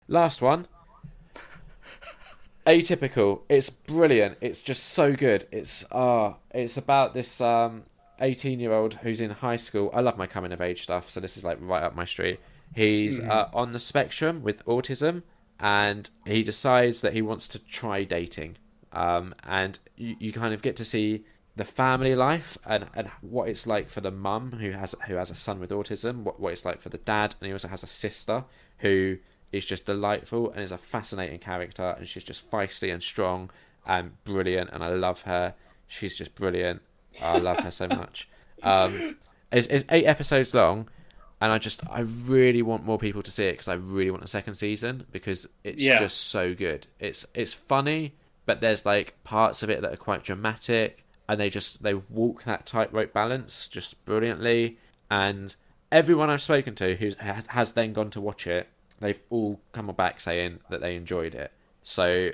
Last one. Atypical. It's brilliant. It's just so good. It's about this 18-year-old who's in high school. I love my coming of age stuff, so this is like right up my street. He's on the spectrum with autism, and he decides that he wants to try dating. And you kind of get to see the family life and what it's like for the mum who has a son with autism, what it's like for the dad, and he also has a sister who is just delightful and is a fascinating character, and she's just feisty and strong and brilliant, and I love her. She's just brilliant. I love her so much. It's 8 episodes long, and I really want more people to see it because I really want a second season because it's just so good. It's funny, but there's like parts of it that are quite dramatic, and they walk that tightrope balance just brilliantly. And everyone I've spoken to who has then gone to watch it, they've all come back saying that they enjoyed it. So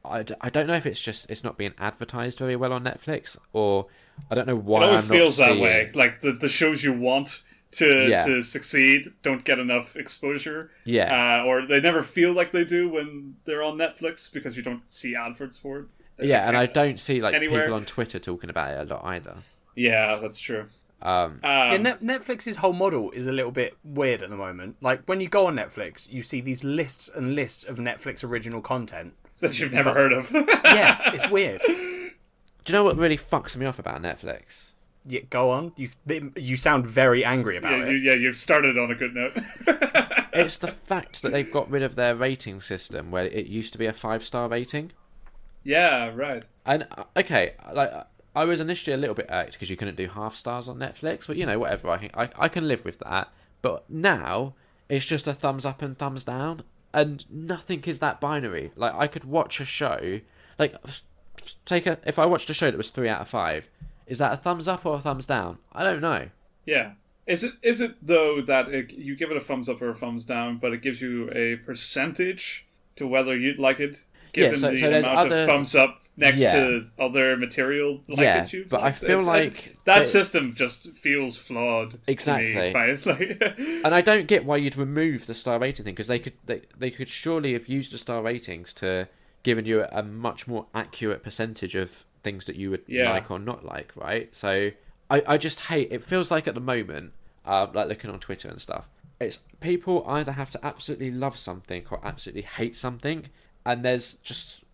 I don't know if it's not being advertised very well on Netflix, or I don't know why. It always I'm not feels that seeing... way. Like the shows you want to succeed don't get enough exposure. Yeah. Or they never feel like they do when they're on Netflix because you don't see adverts for it. Yeah, and I don't see like anywhere. people on Twitter talking about it a lot either. Yeah, that's true. Netflix's whole model is a little bit weird at the moment. Like, when you go on Netflix, you see these lists and lists of Netflix original content that you've never heard of. Yeah, it's weird. Do you know what really fucks me off about Netflix? Yeah, go on. You sound very angry about it. You've started on a good note. It's the fact that they've got rid of their rating system where it used to be a 5-star rating. Yeah, right. And okay, like I was initially a little bit irked because you couldn't do half stars on Netflix, but whatever. I can live with that. But now it's just a thumbs up and thumbs down, and nothing is that binary. Like, I could watch a show, like if I watched a show that was 3 out of 5, is that a thumbs up or a thumbs down? I don't know. Yeah. Is it though that you give it a thumbs up or a thumbs down, but it gives you a percentage to whether you'd like it, given the amount of thumbs up next to other material like it you've but liked? I feel like that system just feels flawed. Exactly. To me, and I don't get why you'd remove the star rating thing, because they could surely have used the star ratings to given you a much more accurate percentage of things that you would like or not like, right? So I just hate it. Feels like at the moment, like looking on Twitter and stuff, it's people either have to absolutely love something or absolutely hate something, and there's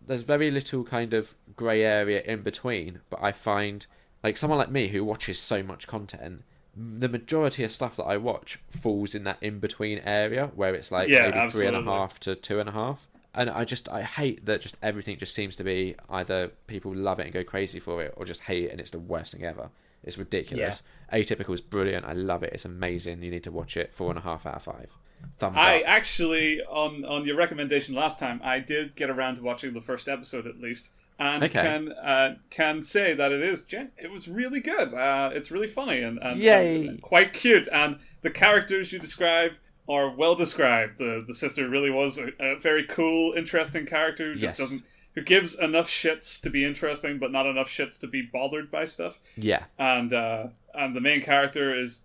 very little kind of grey area in between. But I find, like, someone like me who watches so much content, the majority of stuff that I watch falls in that in-between area where it's like maybe absolutely. 3.5 to 2.5. And I hate that just everything just seems to be either people love it and go crazy for it, or just hate it and it's the worst thing ever. It's ridiculous. Yeah. Atypical is brilliant. I love it. It's amazing. You need to watch it. 4.5 out of 5. Thumbs up. I actually, on your recommendation last time, I did get around to watching the first episode at least, and can say that it was really good. It's really funny and quite cute, and the characters you describe are well described. The sister really was a very cool, interesting character who just who gives enough shits to be interesting, but not enough shits to be bothered by stuff. Yeah, and the main character is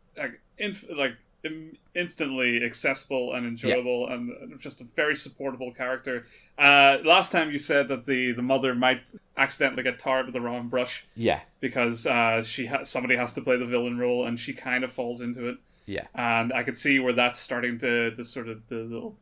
instantly accessible and enjoyable, and just a very supportable character. Last time you said that the mother might accidentally get tarred with the wrong brush. Yeah, because somebody has to play the villain role, and she kind of falls into it. Yeah, and I could see where that's starting to sort of the little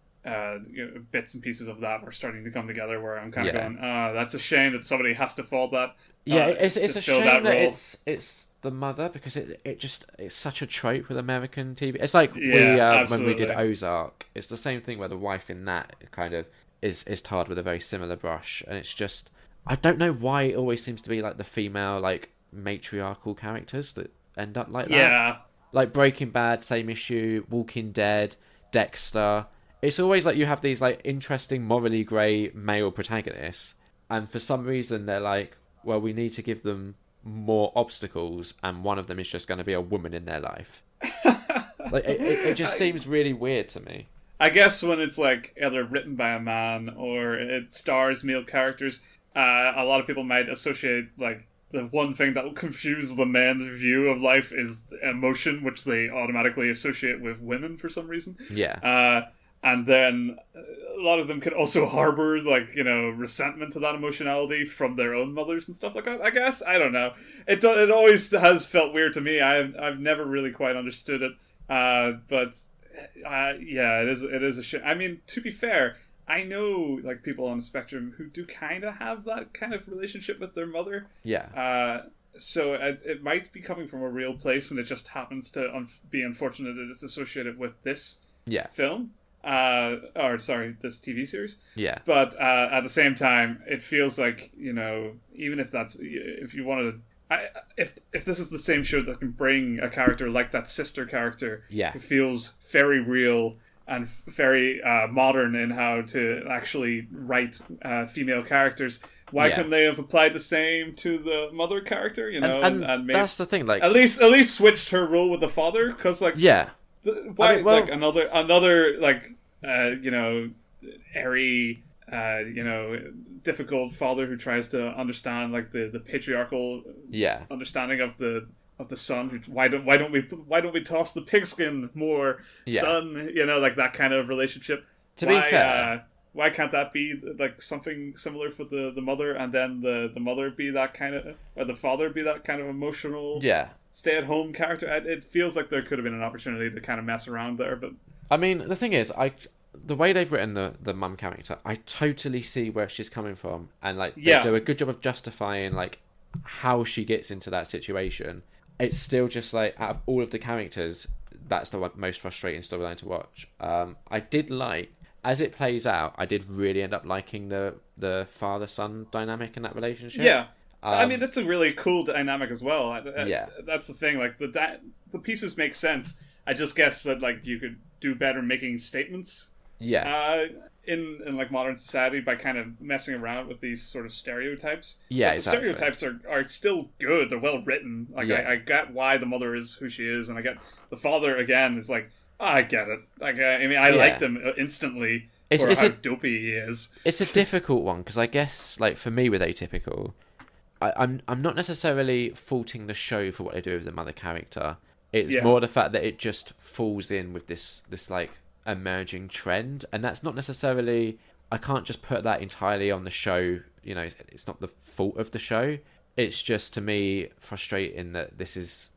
bits and piees of that are starting to come together. Where I'm kind of going, that's a shame that somebody has to fall that. It's a shame that it's the mother, because it's such a trope with American TV. It's like when we did Ozark. It's the same thing where the wife in that kind of is tarred with a very similar brush, and it's just, I don't know why it always seems to be like the female, like, matriarchal characters that end up like that. Yeah. Like Breaking Bad, same issue. Walking Dead, Dexter. It's always like you have these like interesting, morally grey male protagonists, and for some reason they're like, well, we need to give them more obstacles, and one of them is just going to be a woman in their life. Like it just seems really weird to me. I guess when it's like either written by a man or it stars male characters, a lot of people might associate like the one thing that will confuse the men's view of life is emotion, which they automatically associate with women for some reason. Yeah. and then a lot of them can also harbor like, you know, resentment to that emotionality from their own mothers and stuff like that. I guess I don't know. It always has felt weird to me. I've never really quite understood it. But yeah, it is a shame. I mean, to be fair, I know like people on the spectrum who do kind of have that kind of relationship with their mother. Yeah. So it might be coming from a real place, and it just happens to be unfortunate that it's associated with this film. This TV series. Yeah. But at the same time, it feels like, you know, even if you wanted to, if this is the same show that can bring a character like that sister character, who feels very real and very modern in how to actually write female characters, why couldn't they have applied the same to the mother character? You know, and made, that's the thing. Like at least switched her role with the father, because like why, I mean, like another like you know, airy, you know, difficult father who tries to understand like the patriarchal understanding of the son. Who, why don't we toss the pigskin more, son? You know, like that kind of relationship. To be fair, why can't that be like something similar for the mother, and then the mother be that kind of, or the father be that kind of emotional stay-at-home character? It feels like there could have been an opportunity to kind of mess around there, but I mean, the thing is, the way they've written the mum character, I totally see where she's coming from, and like they do a good job of justifying like how she gets into that situation. It's still just like, out of all of the characters, that's the most frustrating storyline to watch. I did like, as it plays out, I did really end up liking the father-son dynamic in that relationship. Yeah. I mean, that's a really cool dynamic as well. That's the thing. Like the pieces make sense. I just guess that like you could do better making statements. In like modern society by kind of messing around with these sort of stereotypes. Yeah, but the stereotypes are still good. They're well written. Like I get why the mother is who she is, and I get the father again is like, I get it. Like I mean, I liked him instantly for how dopey he is. It's a difficult one because I guess like for me with Atypical, I'm not necessarily faulting the show for what they do with the mother character. It's more the fact that it just falls in with this like emerging trend, and that's not necessarily, I can't just put that entirely on the show. You know, it's not the fault of the show. It's just, to me, frustrating that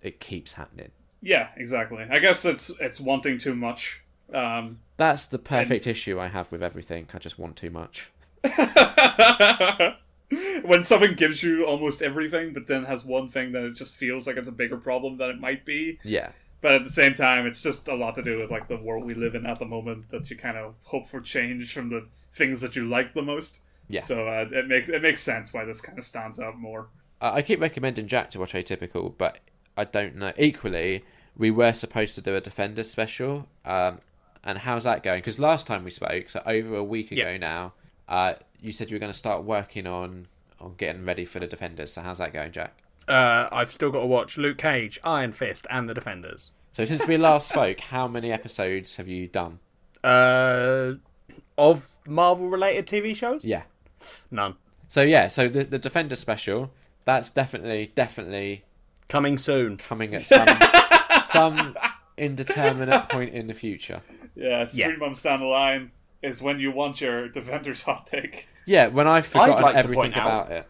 it keeps happening. Yeah, exactly. I guess it's wanting too much. That's the perfect issue I have with everything. I just want too much. When something gives you almost everything, but then has one thing that it just feels like it's a bigger problem than it might be. Yeah. But at the same time, it's just a lot to do with like the world we live in at the moment, that you kind of hope for change from the things that you like the most. Yeah. So it makes sense why this kind of stands out more. I keep recommending Jack to watch Atypical, but I don't know. Equally, we were supposed to do a Defenders special, and how's that going? Because last time we spoke, so over a week ago now, you said you were going to start working on getting ready for the Defenders. So how's that going, Jack? I've still got to watch Luke Cage, Iron Fist, and the Defenders. So since we last spoke, how many episodes have you done? Of Marvel-related TV shows? Yeah. None. So yeah, so the Defenders special, that's definitely coming soon. Coming at some indeterminate point in the future. Yeah, 3 months down the line is when you want your Defenders hot take. Yeah, when I've forgotten everything about it.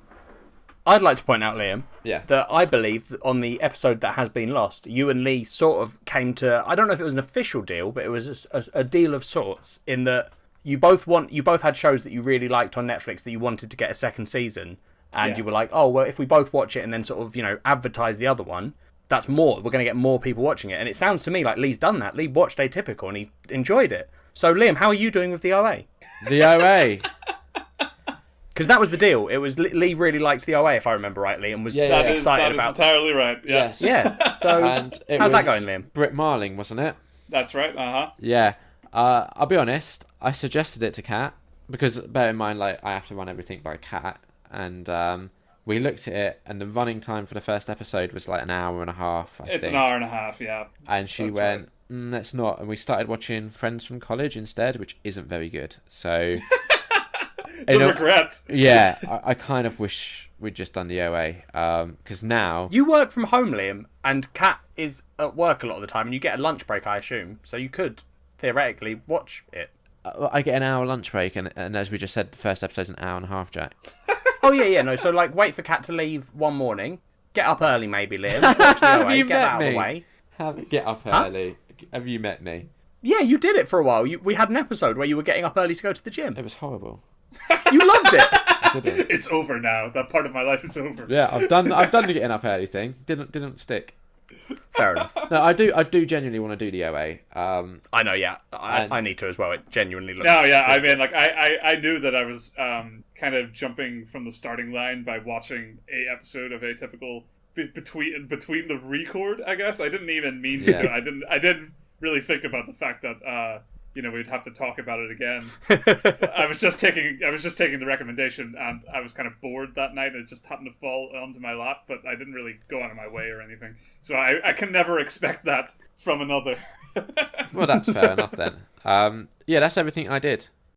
I'd like to point out, Liam, yeah, that I believe that on the episode that has been lost, you and Lee sort of came to, I don't know if it was an official deal, but it was a deal of sorts, in that you both had shows that you really liked on Netflix that you wanted to get a second season, and you were like, oh, well, if we both watch it and then sort of, you know, advertise the other one, that's more. We're going to get more people watching it. And it sounds to me like Lee's done that. Lee watched Atypical and he enjoyed it. So, Liam, how are you doing with the OA? The OA? Because that was the deal. It was Lee really liked the OA, if I remember rightly, and was excited about. That is entirely right. Yeah. Yes. Yeah. So how's that going, Liam? Brit Marling, wasn't it? That's right. Yeah. I'll be honest. I suggested it to Kat because, bear in mind, like I have to run everything by Kat, and we looked at it, and the running time for the first episode was like an hour and a half. I think. An hour and a half. Yeah. And she went, "That's not," and we started watching Friends from College instead, which isn't very good. So. Regret. Yeah, I kind of wish we'd just done the OA, because now... You work from home, Liam, and Kat is at work a lot of the time, and you get a lunch break, I assume, so you could, theoretically, watch it. I get an hour lunch break, and as we just said, the first episode's an hour and a half, Jack. Oh, yeah, no. So, like, wait for Kat to leave one morning. Get up early, maybe, Liam. Watch the OA, get that out of the way. Get up early. Have you met me? Yeah, you did it for a while. We had an episode where you were getting up early to go to the gym. It was horrible. You loved it. I didn't. It's over now. That part of my life is over. Yeah, I've done the getting up early thing. Didn't stick. Fair enough. No, I do genuinely want to do the OA. I know, yeah. I need to as well. It genuinely looks... No, yeah, I mean, like, I knew that I was kind of jumping from the starting line by watching a episode of Atypical between the record, I guess. I didn't even mean to do it. I didn't really think about the fact that we'd have to talk about it again. I was just taking the recommendation, and I was kind of bored that night, and it just happened to fall onto my lap, but I didn't really go out of my way or anything. So I can never expect that from another. Well, that's fair enough then. Yeah, that's everything I did.